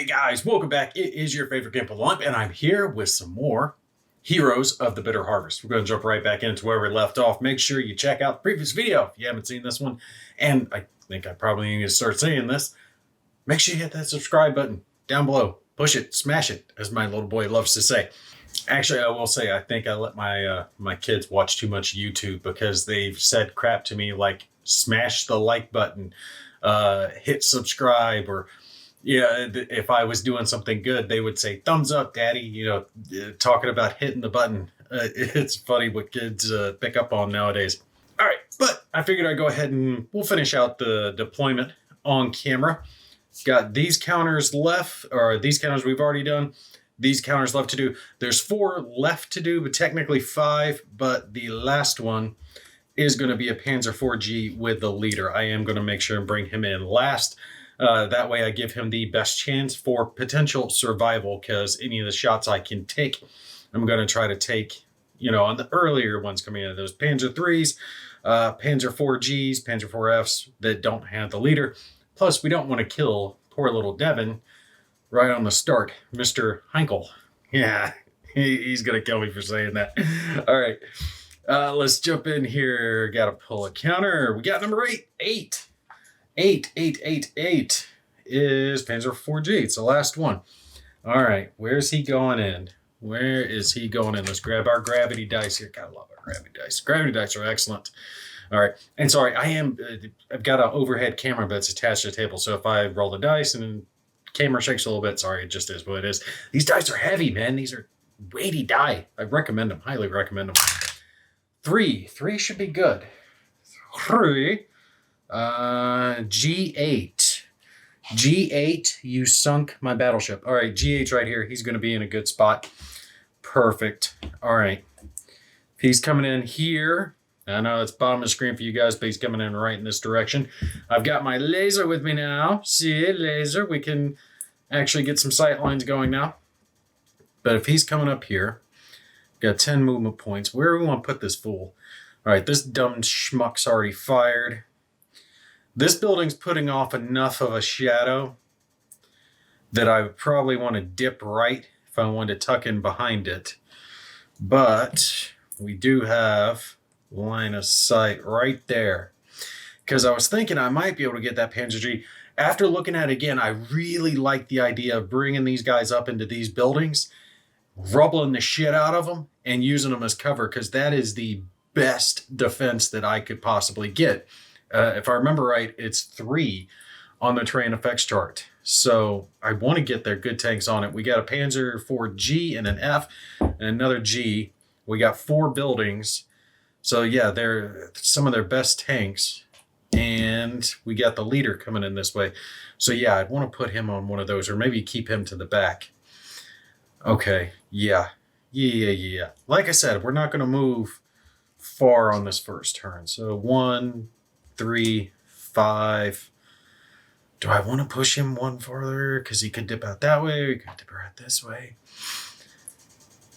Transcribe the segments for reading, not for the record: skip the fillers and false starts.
Guys, welcome back. It is your favorite Gimp Lump, and I'm here with some more Heroes of the Bitter Harvest. We're going to jump right back into where we left off. Make sure you check out the previous video if you haven't seen this one. And I think I probably need to start saying this. Make sure you hit that subscribe button down below. Push it, smash it, as my little boy loves to say. Actually, I will say I think I let my kids watch too much YouTube because they've said crap to me like smash the like button, hit subscribe, or if I was doing something good, they would say thumbs up, daddy, talking about hitting the button. It's funny what kids pick up on nowadays. All right, but I figured I'd go ahead and we'll finish out the deployment on camera. Got these counters left, or these counters we've already done. These counters left to do. There's 4 left to do, but technically 5. But the last one is going to be a Panzer 4G with the leader. I am going to make sure and bring him in last. That way I give him the best chance for potential survival, because any of the shots I can take, I'm going to try to take, on the earlier ones coming in, those Panzer 3s, Panzer 4Gs, Panzer 4Fs that don't have the leader. Plus, we don't want to kill poor little Devin right on the start, Mr. Heinkel. Yeah, he's going to kill me for saying that. All right, let's jump in here. Got to pull a counter. We got number 8. 8 is Panzer 4G. It's the last one. All right, where's he going in? Where is he going in? Let's grab our gravity dice here. Gotta love our gravity dice. Gravity dice are excellent. All right, and sorry, I've got an overhead camera that's attached to the table, so if I roll the dice and the camera shakes a little bit, sorry, it just is what it is. These dice are heavy, man. These are weighty die. I recommend them, highly recommend them. 3 should be good. 3. G8. G8, you sunk my battleship. All right, G8 right here. He's going to be in a good spot. Perfect. All right. If he's coming in here, I know it's bottom of the screen for you guys, but he's coming in right in this direction. I've got my laser with me now. See, laser. We can actually get some sight lines going now. But if he's coming up here, got 10 movement points. Where do we want to put this fool? All right, this dumb schmuck's already fired. This building's putting off enough of a shadow that I would probably want to dip right if I wanted to tuck in behind it. But we do have line of sight right there. Because I was thinking I might be able to get that Panzer G. After looking at it again, I really like the idea of bringing these guys up into these buildings, rubbling the shit out of them, and using them as cover, because that is the best defense that I could possibly get. If I remember right, it's 3 on the terrain effects chart. So I want to get their good tanks on it. We got a Panzer 4G and an F and another G. We got 4 buildings. So yeah, they're some of their best tanks. And we got the leader coming in this way. So yeah, I'd want to put him on one of those, or maybe keep him to the back. Okay, yeah. Like I said, we're not going to move far on this first turn. So 1, 3, 5. Do I want to push him one further? Because he could dip out that way, or he could dip out this way.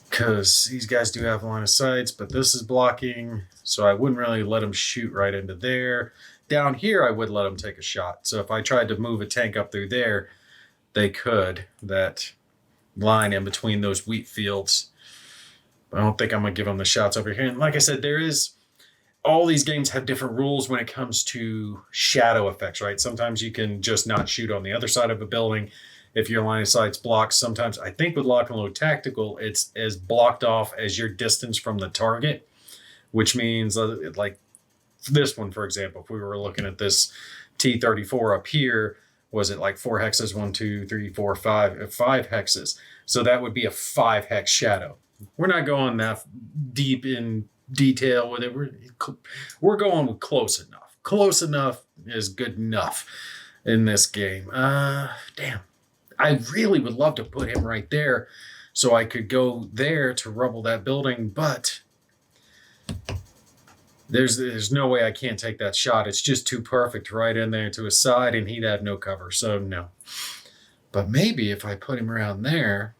Because these guys do have line of sights, but this is blocking, so I wouldn't really let him shoot right into there. Down here, I would let him take a shot. So if I tried to move a tank up through there, they could. That line in between those wheat fields. But I don't think I'm going to give them the shots over here. And like I said, all these games have different rules when it comes to shadow effects, right? Sometimes you can just not shoot on the other side of a building if your line of sight's blocked. Sometimes, I think with Lock and Load Tactical, it's as blocked off as your distance from the target, which means like this one, for example, if we were looking at this T-34 up here, was it like 4 hexes? 1, 2, 3, 4, 5, 5 hexes. So that would be a 5 hex shadow. We're not going that deep in detail with it. We're going with close enough. Close enough is good enough in this game. Damn. I really would love to put him right there so I could go there to rubble that building, but there's no way I can't take that shot. It's just too perfect right in there to his side, and he'd have no cover, so no. But maybe if I put him around there,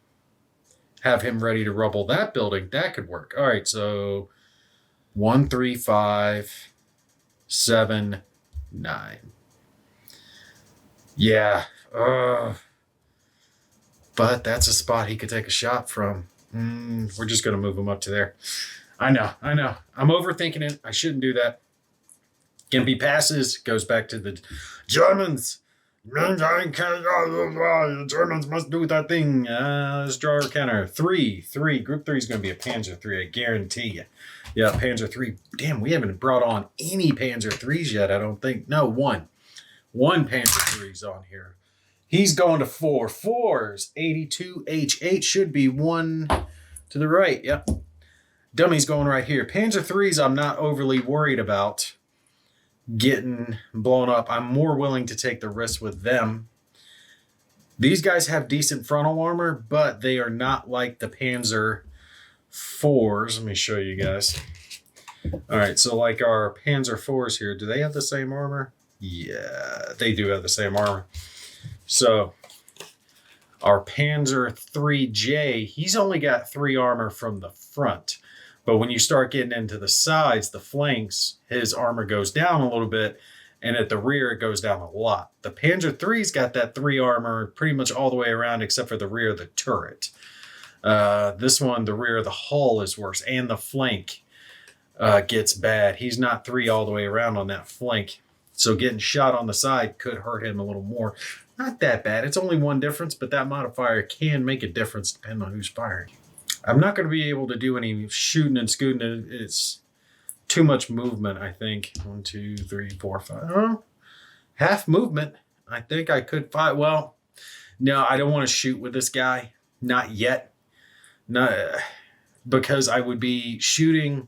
have him ready to rubble that building, that could work. All right, so 1, 3, 5, 7, 9. Yeah. But that's a spot he could take a shot from. We're just going to move him up to there. I know. I'm overthinking it. I shouldn't do that. Gimpy passes, goes back to the Germans. The Germans must do that thing. Let's draw our counter. 3. Group 3 is going to be a Panzer 3, I guarantee you. Yeah, Panzer 3. Damn, we haven't brought on any Panzer 3s yet, I don't think. No, one. One Panzer 3's on here. He's going to 4. 4s. 82H8 should be 1 to the right. Yep. Dummy's going right here. Panzer 3s I'm not overly worried about getting blown up. I'm more willing to take the risk with them. These guys have decent frontal armor, but they are not like the Panzer 4s. Let me show you guys. All right, so like our Panzer 4s here, do they have the same armor? Yeah, they do have the same armor. So our Panzer 3J, he's only got 3 armor from the front. But when you start getting into the sides, the flanks, his armor goes down a little bit. And at the rear, it goes down a lot. The Panzer 3's got that 3 armor pretty much all the way around except for the rear of the turret. This one, the rear of the hull is worse. And the flank gets bad. He's not 3 all the way around on that flank. So getting shot on the side could hurt him a little more. Not that bad. It's only 1 difference, but that modifier can make a difference depending on who's firing. I'm not going to be able to do any shooting and scooting. It's too much movement, I think. 1, 2, 3, 4, 5. Oh, half movement. I think I could fight. Well, no, I don't want to shoot with this guy. Not yet. Not, because I would be shooting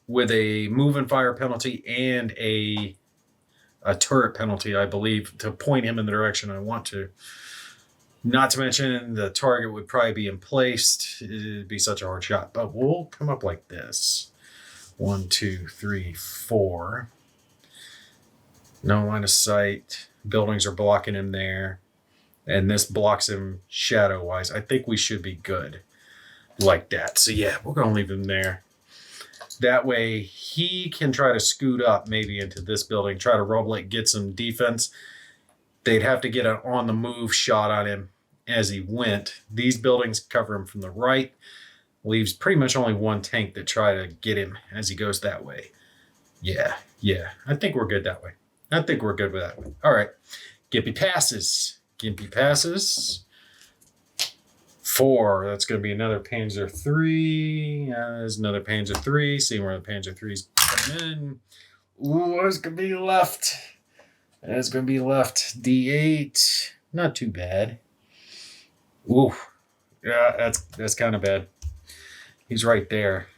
with a move and fire penalty and a turret penalty, I believe, to point him in the direction I want to. Not to mention the target would probably be in place. It'd be such a hard shot. But we'll come up like this. 1, 2, 3, 4. No line of sight. Buildings are blocking him there. And this blocks him shadow-wise. I think we should be good like that. So yeah, we're going to leave him there. That way he can try to scoot up maybe into this building, try to rubble it, get some defense. They'd have to get an on-the-move shot on him as he went. These buildings cover him from the right. Leaves pretty much only 1 tank to try to get him as he goes that way. Yeah. I think we're good that way. I think we're good with that way. All right. Gimpy passes. 4. That's going to be another Panzer 3. There's another Panzer 3. Seeing where the Panzer 3's coming in. Ooh, what's going to be left? It's going to be left. D8. Not too bad. Ooh. Yeah, that's kind of bad. He's right there.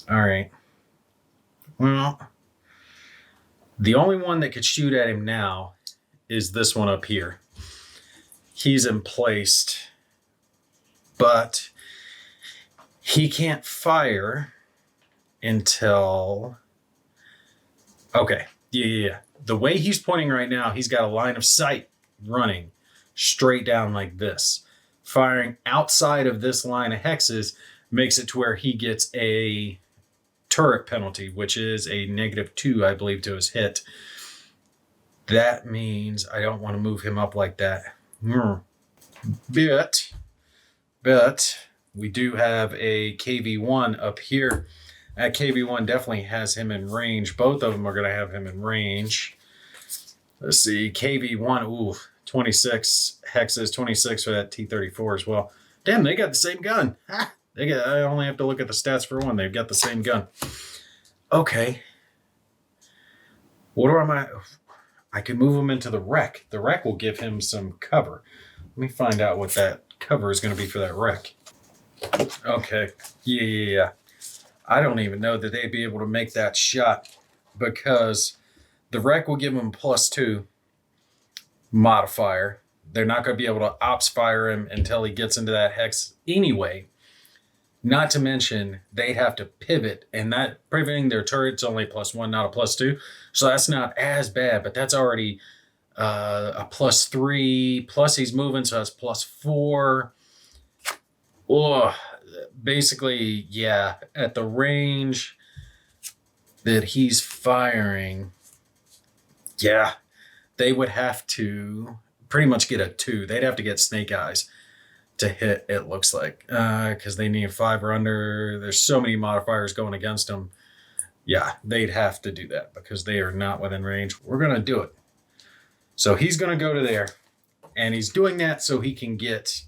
All right. Well, the only one that could shoot at him now is this one up here. He's emplaced, but he can't fire until... Okay. Yeah. The way he's pointing right now, he's got a line of sight running straight down like this. Firing outside of this line of hexes makes it to where he gets a turret penalty, which is a -2, I believe, to his hit. That means I don't want to move him up like that. But we do have a KV-1 up here. That KV-1 definitely has him in range. Both of them are going to have him in range. Let's see, KV-1, ooh, 26 hexes, 26 for that T-34 as well. Damn, they got the same gun. I only have to look at the stats for one. They've got the same gun. Okay. What am I can move him into the wreck. The wreck will give him some cover. Let me find out what that cover is going to be for that wreck. Okay. Yeah. I don't even know that they'd be able to make that shot because the wreck will give him +2 modifier. They're not going to be able to ops fire him until he gets into that hex anyway. Not to mention, they'd have to pivot, and that pivoting their turret's only +1, not a +2. So that's not as bad, but that's already a +3. Plus he's moving, so that's +4. Oh, basically, yeah, at the range that he's firing, yeah, they would have to pretty much get a 2. They'd have to get Snake Eyes to hit, it looks like, because they need a 5 or under. There's so many modifiers going against them. Yeah, they'd have to do that because they are not within range. We're going to do it. So he's going to go to there, and he's doing that so he can get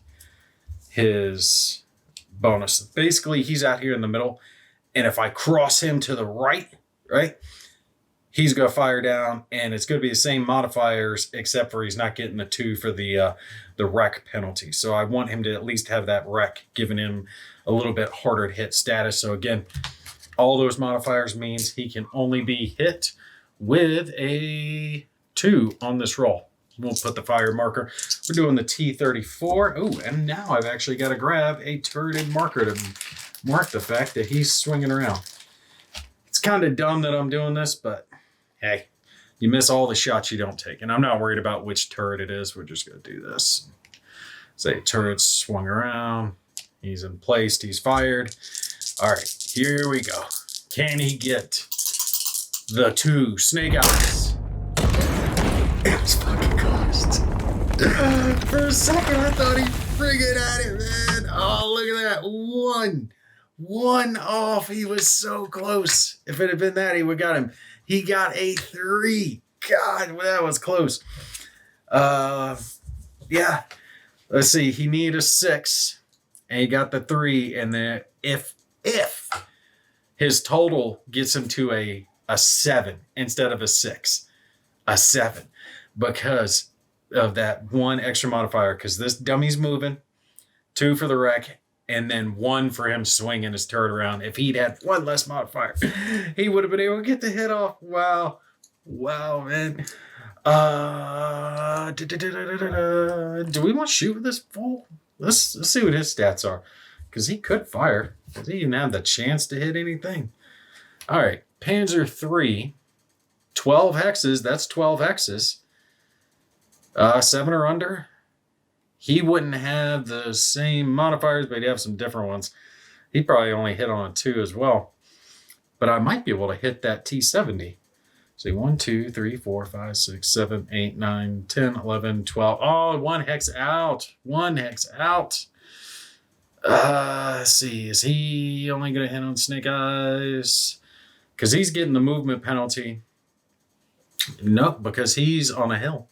his bonus. Basically, he's out here in the middle, and if I cross him to the right, he's going to fire down, and it's going to be the same modifiers, except for he's not getting the 2 for the wreck penalty. So I want him to at least have that wreck, giving him a little bit harder to hit status. So again, all those modifiers means he can only be hit with a 2 on this roll. We'll put the fire marker. We're doing the T34. Oh, and now I've actually got to grab a turreted marker to mark the fact that he's swinging around. It's kind of dumb that I'm doing this, but hey, you miss all the shots you don't take. And I'm not worried about which turret it is. We're just going to do this. Say turret's swung around. He's in place. He's fired. All right, here we go. Can he get the 2 Snake Eyes? It was fucking close. For a second, I thought he friggin' had it, man. Oh, look at that. One off. He was so close. If it had been that, he would have got him. He got a 3. God, that was close. Yeah. Let's see. He needed a 6, and he got the 3. And then if his total gets him to a 7 instead of a 6, a 7, because of that 1 extra modifier, because this dummy's moving, 2 for the wreck, and then 1 for him swinging his turret around. If he'd had 1 less modifier, he would have been able to get the hit off. Wow, man. Do we want to shoot with this fool? Let's see what his stats are, because he could fire. He didn't have the chance to hit anything. All right, Panzer III, 12 hexes. That's 12 hexes. 7 or under. He wouldn't have the same modifiers, but he'd have some different ones. He probably only hit on a 2 as well. But I might be able to hit that T70. See, 1, 2, 3, 4, 5, 6, 7, 8, 9, 10, 11, 12. Oh, 1 hex out. 1 hex out. Let's see. Is he only going to hit on Snake Eyes? Because he's getting the movement penalty. Nope, because he's on a hill.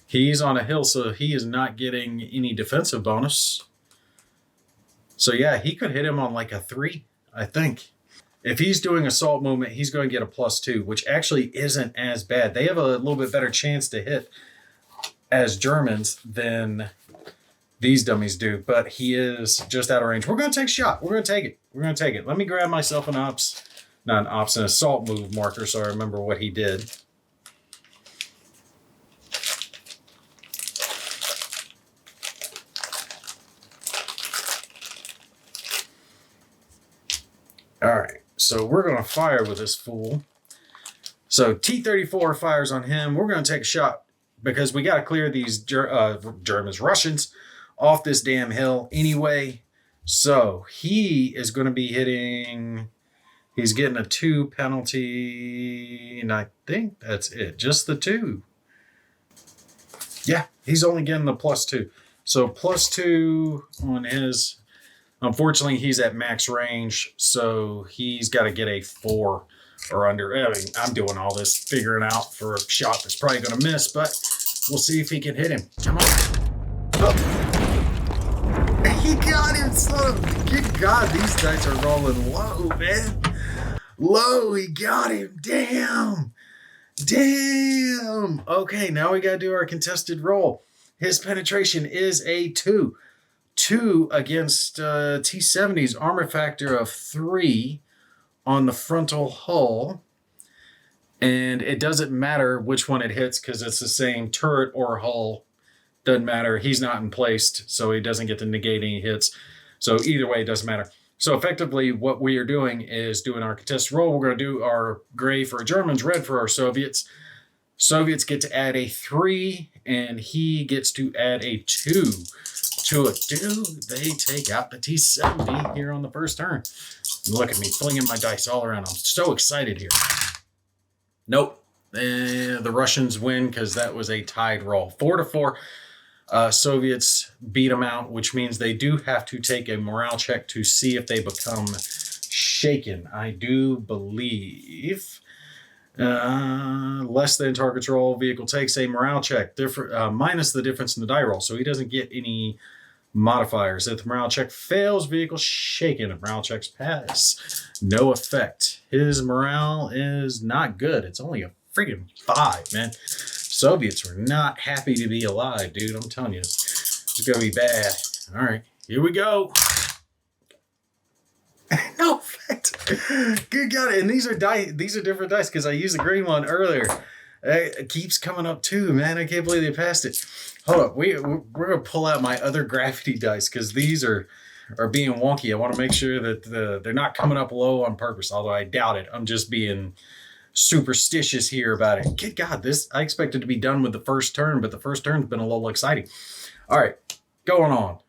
He's on a hill, so he is not getting any defensive bonus. So yeah, he could hit him on like a 3, I think. If he's doing assault movement, he's going to get a +2, which actually isn't as bad. They have a little bit better chance to hit as Germans than these dummies do, but he is just out of range. We're going to take a shot. We're going to take it. Let me grab myself an assault move marker so I remember what he did. All right, so we're going to fire with this fool. So T-34 fires on him. We're going to take a shot because we got to clear these Russians off this damn hill anyway. So he is going to be hitting... He's getting a 2 penalty, and I think that's it. Just the 2. Yeah, he's only getting the +2. So +2 on his... Unfortunately, he's at max range, so he's got to get a 4 or under. I mean, I'm doing all this figuring out for a shot that's probably going to miss, but we'll see if he can hit him. Come on. Oh. He got him, son of... Good God, these dice are rolling low, man. Low, he got him. Damn. Okay, now we got to do our contested roll. His penetration is a 2. 2 against T-70's armor factor of 3 on the frontal hull. And it doesn't matter which one it hits because it's the same turret or hull. Doesn't matter. He's not in place, so he doesn't get to negate any hits. So either way, it doesn't matter. So effectively, what we are doing is doing our contested roll. We're going to do our gray for Germans, red for our Soviets. Soviets get to add a 3, and he gets to add a 2 to it. Dude, they take out the T-70 here on the first turn. Look at me flinging my dice all around. I'm so excited here. Nope. the Russians win because that was a tied roll. 4-4. Soviets beat them out, which means they do have to take a morale check to see if they become shaken. I do believe less than target's roll, vehicle takes a morale check, minus the difference in the die roll, so he doesn't get any modifiers. If the morale check fails, vehicle shaken. If morale checks pass, no effect. His morale is not good. It's only a freaking 5, man. Soviets were not happy to be alive, dude. I'm telling you, it's gonna be bad. All right, here we go. No effect. Good God! And these are different dice because I used the green one earlier. It keeps coming up too, man. I can't believe they passed it. Hold up, we're gonna pull out my other gravity dice because these are being wonky. I want to make sure that they're not coming up low on purpose. Although I doubt it. I'm just being superstitious here about it. Good God, I expected to be done with the first turn, but the first turn's been a little exciting. All right, going on.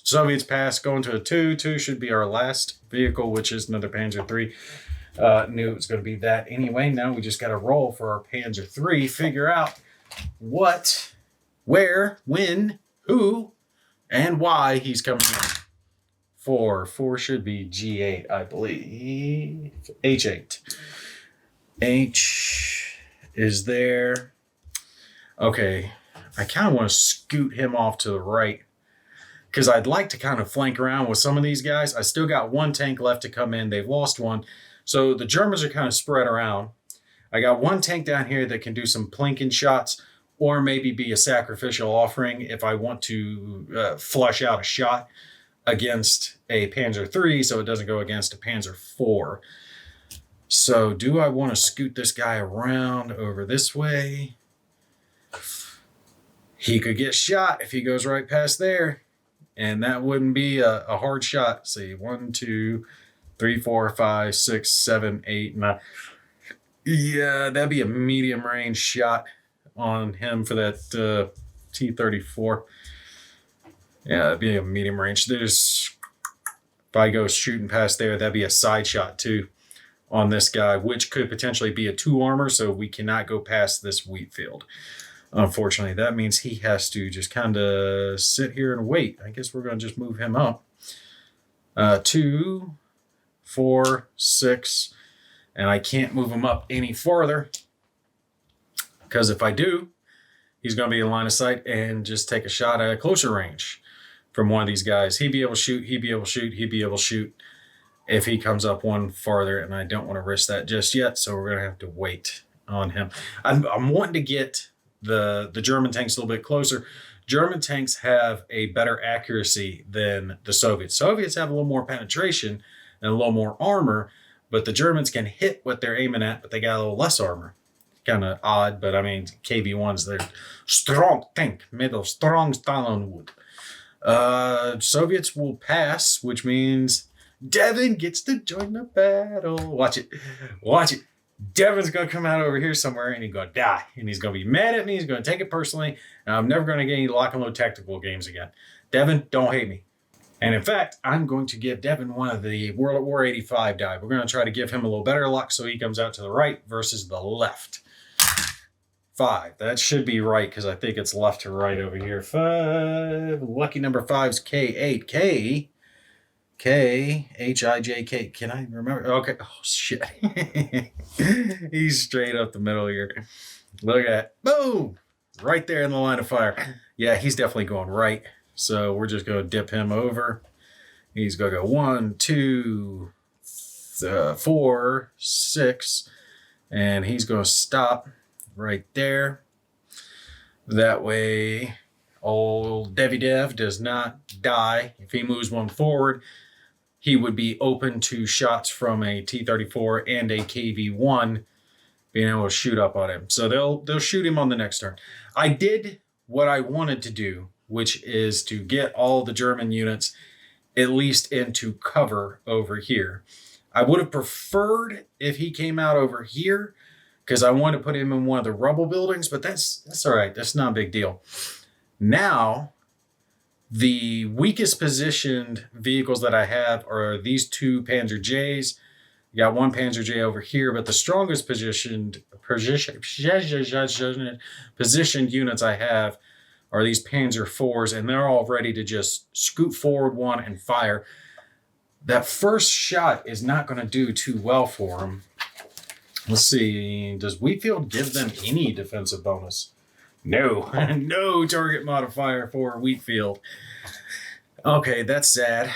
Soviets pass, going to a 2. 2 should be our last vehicle, which is another Panzer III. Knew it was going to be that anyway. Now we just got to roll for our Panzer III, figure out what, where, when, who, and why he's coming in. 4 should be G8, I believe. H8. H is there. Okay, I kind of want to scoot him off to the right because I'd like to kind of flank around with some of these guys. I still got 1 tank left to come in. They've lost 1. So the Germans are kind of spread around. I got 1 tank down here that can do some plinking shots or maybe be a sacrificial offering if I want to flush out a shot against a Panzer III so it doesn't go against a Panzer IV. So do I want to scoot this guy around over this way? He could get shot if he goes right past there. And that wouldn't be a hard shot. Let's see, 1, 2, 3, 4, 5, 6, 7, 8, 9. Yeah, that'd be a medium range shot on him for that T-34. Yeah, that'd be a medium range. If I go shooting past there, that'd be a side shot too on this guy, which could potentially be a 2 armor, so we cannot go past this wheat field. Unfortunately, that means he has to just kind of sit here and wait. I guess we're going to just move him up. 2, 4, 6, and I can't move him up any farther because if I do, he's going to be in line of sight and just take a shot at a closer range from one of these guys. He'd be able to shoot, he'd be able to shoot, he'd be able to shoot if he comes up 1 farther, and I don't want to risk that just yet, so we're going to have to wait on him. I'm wanting to get the German tanks a little bit closer. German tanks have a better accuracy than the Soviets. Soviets have a little more penetration and a little more armor, but the Germans can hit what they're aiming at, but they got a little less armor. Kind of odd, but I mean, KV-1s, they're strong tank, made of strong Stalin wood. Soviets will pass, which means Devin gets to join the battle. Watch it. Watch it. Devin's going to come out over here somewhere and he's going to die. And he's going to be mad at me. He's going to take it personally. And I'm never going to get any lock and load tactical games again. Devin, don't hate me. And in fact, I'm going to give Devin one of the World at War 85 die. We're going to try to give him a little better luck so he comes out to the right versus the left. 5. That should be right because I think it's left to right over here. 5. Lucky number 5's K8. K-H-I-J-K. Can I remember? Okay. Oh, shit. He's straight up the middle here. Look at that. Boom! Right there in the line of fire. Yeah, he's definitely going right. So we're just going to dip him over. He's going to go 1, 2, 4, 6. And he's going to stop right there. That way, old Devi Dev does not die. If he moves 1 forward, he would be open to shots from a T-34 and a KV-1 being able to shoot up on him. So they'll shoot him on the next turn. I did what I wanted to do, which is to get all the German units at least into cover over here. I would have preferred if he came out over here because I wanted to put him in one of the rubble buildings, but that's all right. That's not a big deal. Now, the weakest positioned vehicles that I have are these 2 Panzer Js. You got one Panzer J over here, but the strongest positioned units I have are these Panzer IVs, and they're all ready to just scoot forward one and fire. That first shot is not going to do too well for them. Let's see. Does Wheatfield give them any defensive bonus? No. No target modifier for Wheatfield. Okay, that's sad.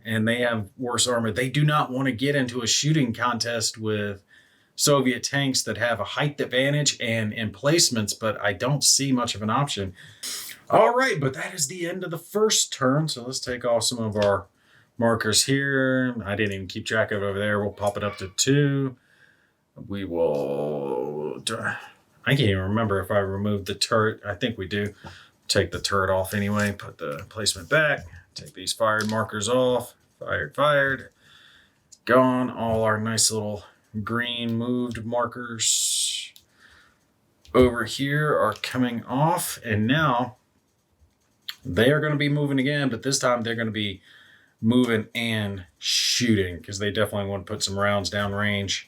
And they have worse armor. They do not want to get into a shooting contest with Soviet tanks that have a height advantage and emplacements, but I don't see much of an option. All right, but that is the end of the first turn. So let's take off some of our markers here. I didn't even keep track of it over there. We'll pop it up to 2. We will... I can't even remember if I removed the turret. I think we do. Take the turret off anyway. Put the placement back. Take these fired markers off. Fired. Gone. All our nice little green moved markers over here are coming off. And now they are going to be moving again, but this time they're going to be moving and shooting because they definitely want to put some rounds downrange.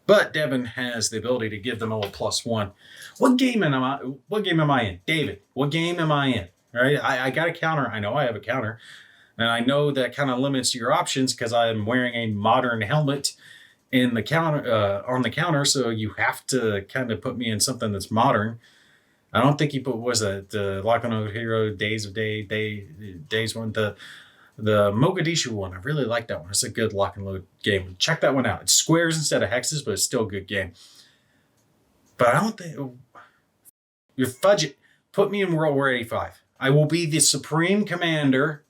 But Devin has the ability to give them a little +1. What game am I in? David, what game am I in? All right, I got a counter. I know I have a counter. And I know that kind of limits your options because I'm wearing a modern helmet in the counter on the counter. So you have to kind of put me in something that's modern. I don't think he put, was it the Lock and Load Hero Days one, the Mogadishu one. I really like that one. It's a good lock and load game. Check that one out. It's squares instead of hexes, but it's still a good game. But I don't think your fudge it. Put me in World War 85. I will be the supreme commander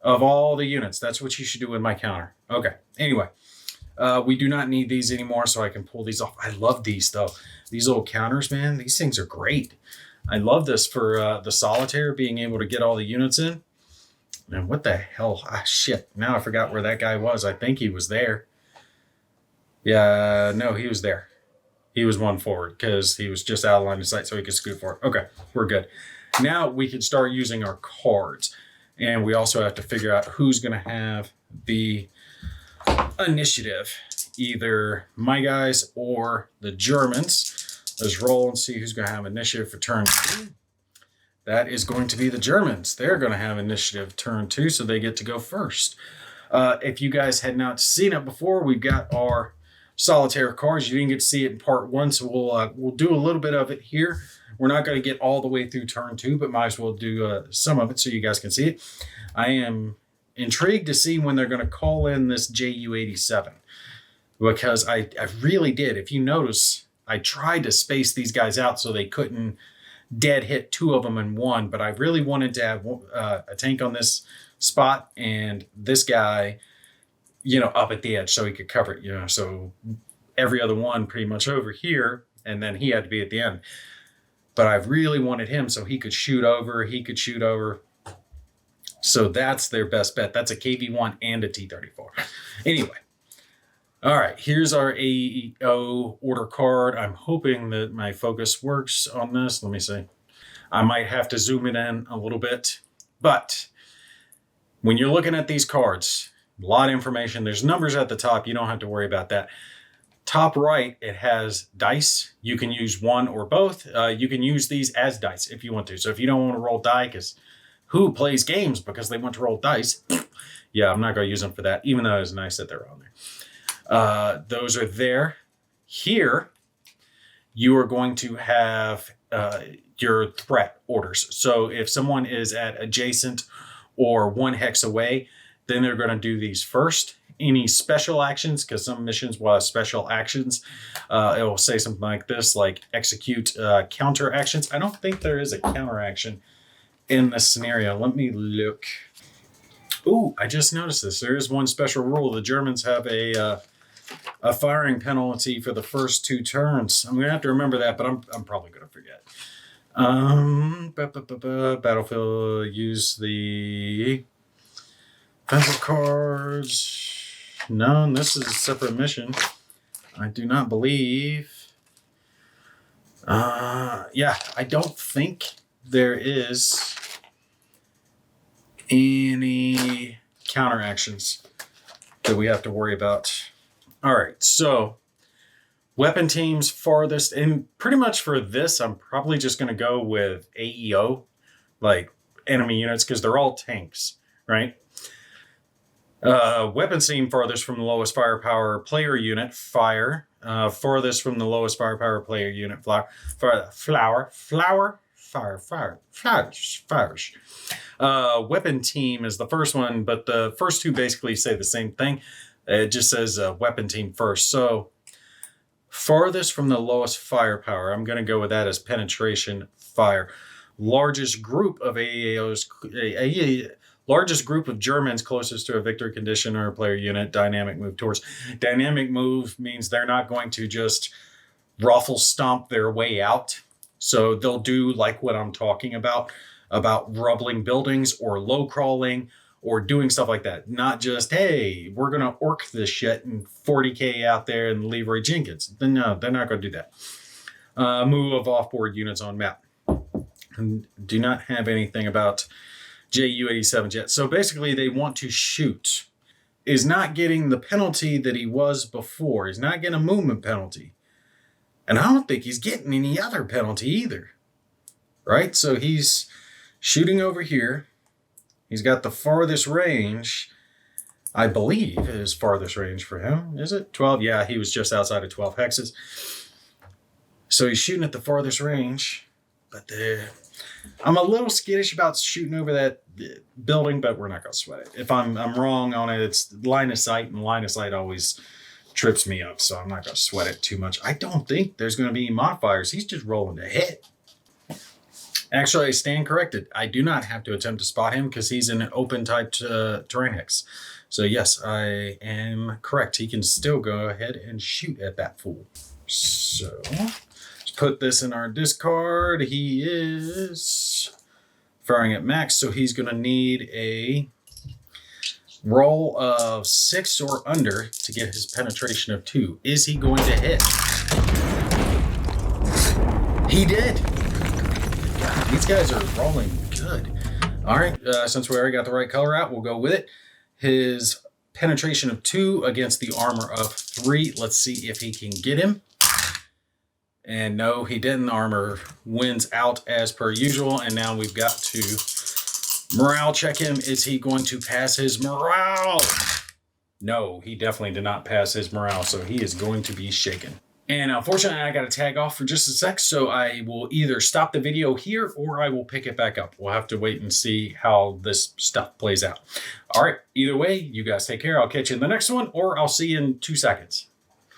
of all the units. That's what you should do with my counter. Okay. Anyway, we do not need these anymore, so I can pull these off. I love these though. These little counters, man. These things are great. I love this for the Solitaire, being able to get all the units in. And what the hell? Ah, shit. Now I forgot where that guy was. I think he was there. Yeah, no, he was there. He was one forward because he was just out of line of sight so he could scoot forward. Okay, we're good. Now we can start using our cards. And we also have to figure out who's going to have the initiative. Either my guys or the Germans. Let's roll and see who's going to have initiative for turn 2. That is going to be the Germans. They're going to have initiative turn 2, so they get to go first. If you guys had not seen it before, we've got our Solitaire cards. You didn't get to see it in part 1, so we'll do a little bit of it here. We're not going to get all the way through turn 2, but might as well do some of it so you guys can see it. I am intrigued to see when they're going to call in this JU-87 because I really did. If you notice, I tried to space these guys out so they couldn't dead hit 2 of them in 1, but I really wanted to have a tank on this spot and this guy, up at the edge so he could cover it, so every other one pretty much over here, and then he had to be at the end. But I really wanted him so he could shoot over, So that's their best bet. That's a KV-1 and a T-34. Anyway. All right, here's our AEO order card. I'm hoping that my focus works on this. Let me see. I might have to zoom it in a little bit. But when you're looking at these cards, a lot of information. There's numbers at the top. You don't have to worry about that. Top right, it has dice. You can use one or both. You can use these as dice if you want to. So if you don't want to roll die, because who plays games because they want to roll dice? Yeah, I'm not going to use them for that, even though it's nice that they're on there. Those are there. Here, you are going to have your threat orders. So if someone is at adjacent or 1 hex away, then they're going to do these first. Any special actions, because some missions will have special actions, it will say something like this, like execute counter actions. I don't think there is a counter action in this scenario. Let me look. Ooh, I just noticed this. There is one special rule. The Germans have a firing penalty for the first 2 turns. I'm going to have to remember that, but I'm probably going to forget. Battlefield, use the offensive cards. No, this is a separate mission. I do not believe. Yeah, I don't think there is any counter actions that we have to worry about. All right, so weapon teams farthest, and pretty much for this, I'm probably just going to go with AEO, like enemy units, because they're all tanks, right? Weapons team farthest from the lowest firepower player unit, fire. Farthest from the lowest firepower player unit, flowers. Weapon team is the first one, but the first two basically say the same thing. It just says weapon team first. So farthest from the lowest firepower, I'm going to go with that as penetration fire. Largest group of AEOs, largest group of Germans closest to a victory condition or a player unit, dynamic move towards. Dynamic move means they're not going to just ruffle stomp their way out. So they'll do like what I'm talking about rubbling buildings or low crawling or doing stuff like that. Not just, hey, we're going to orc this shit and 40K out there and Leroy Jenkins. No, they're not going to do that. Move of offboard units on map. And do not have anything about JU-87s yet. So basically they want to shoot. Is not getting the penalty that he was before. He's not getting a movement penalty. And I don't think he's getting any other penalty either. Right? So he's shooting over here. He's got the farthest range. I believe is farthest range for him. Is it 12? Yeah, he was just outside of 12 hexes. So he's shooting at the farthest range. But I'm a little skittish about shooting over that building, but we're not going to sweat it. If I'm wrong on it, it's line of sight, and line of sight always trips me up, so I'm not going to sweat it too much. I don't think there's going to be modifiers. He's just rolling to hit. Actually, I stand corrected. I do not have to attempt to spot him because he's in an open type terrain hex. So yes, I am correct. He can still go ahead and shoot at that fool. So let's put this in our discard. He is firing at max, so he's going to need a roll of 6 or under to get his penetration of 2. Is he going to hit? He did. God, these guys are rolling good. All right, since we already got the right color out, we'll go with it. His penetration of 2 against the armor of 3. Let's see if he can get him. And no, he didn't. Armor wins out as per usual. And now we've got to morale check him. Is he going to pass his morale? No, he definitely did not pass his morale. So he is going to be shaken. And unfortunately, I got to tag off for just a sec. So I will either stop the video here or I will pick it back up. We'll have to wait and see how this stuff plays out. All right. Either way, you guys take care. I'll catch you in the next one, or I'll see you in 2 seconds.